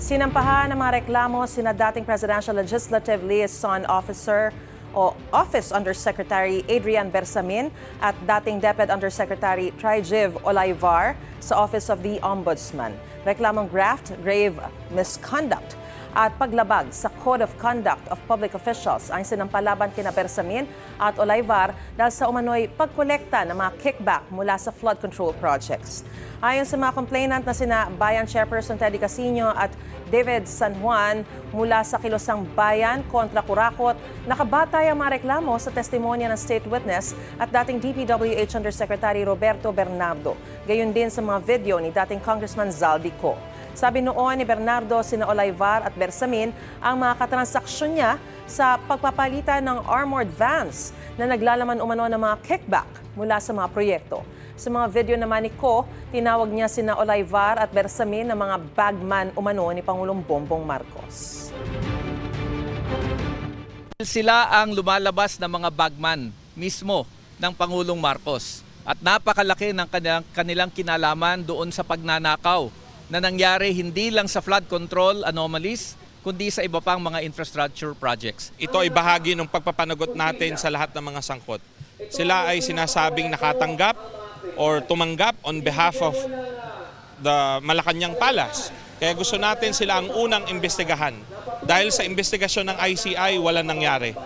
Sinampahan ng mga reklamo sina dating Presidential Legislative Liaison Officer o Office Undersecretary Adrian Bersamin at dating Deputy Undersecretary Trijiv Olaivar sa Office of the Ombudsman. Reklamong graft, grave misconduct at paglabag sa Code of Conduct of Public Officials ang sinampalaban kina Bersamin at Olaivar dahil sa umano'y pagkolekta ng mga kickback mula sa flood control projects. Ayon sa mga complainant na sina Bayan Chairperson Teddy Casino at David San Juan mula sa Kilosang Bayan kontra Kurakot, nakabatay ang mga reklamo sa testimonya ng state witness at dating DPWH Undersecretary Roberto Bernardo. Gayon din sa mga video ni dating Congressman Zaldi Co. Sabi noon ni Bernardo, sina Olaivar at Bersamin ang mga katransaksyon niya sa pagpapalitan ng armored vans na naglalaman umano ng mga kickback mula sa mga proyekto. Sa mga video naman ni Co, tinawag niya sina Olaivar at Bersamin na mga bagman umano ni Pangulong Bongbong Marcos. Sila ang lumalabas na mga bagman mismo ng Pangulong Marcos at napakalaki ng kanilang kinalaman doon sa pagnanakaw na nangyari hindi lang sa flood control anomalies, kundi sa iba pang mga infrastructure projects. Ito ay bahagi ng pagpapanagot natin sa lahat ng mga sangkot. Sila ay sinasabing nakatanggap or tumanggap on behalf of the Malacanang Palace. Kaya gusto natin sila ang unang imbestigahan. Dahil sa investigasyon ng ICI, walang nangyari.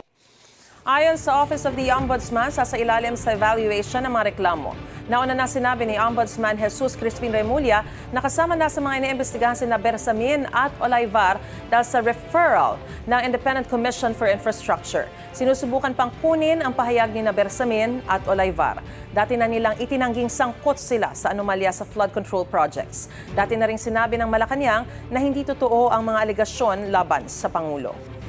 Ayon sa Office of the Ombudsman, sasailalim sa evaluation ng mga reklamo. Nauna na sinabi ni Ombudsman Jesus Crispin Remulla na kasama na sa mga iniimbestigahan sina Bersamin at Olaivar dahil sa referral ng Independent Commission for Infrastructure. Sinusubukan pang kunin ang pahayag ni Bersamin at Olaivar. Dati na nilang itinangging sangkot sila sa anomalya sa flood control projects. Dati na ring sinabi ng Malacanang na hindi totoo ang mga alegasyon laban sa Pangulo.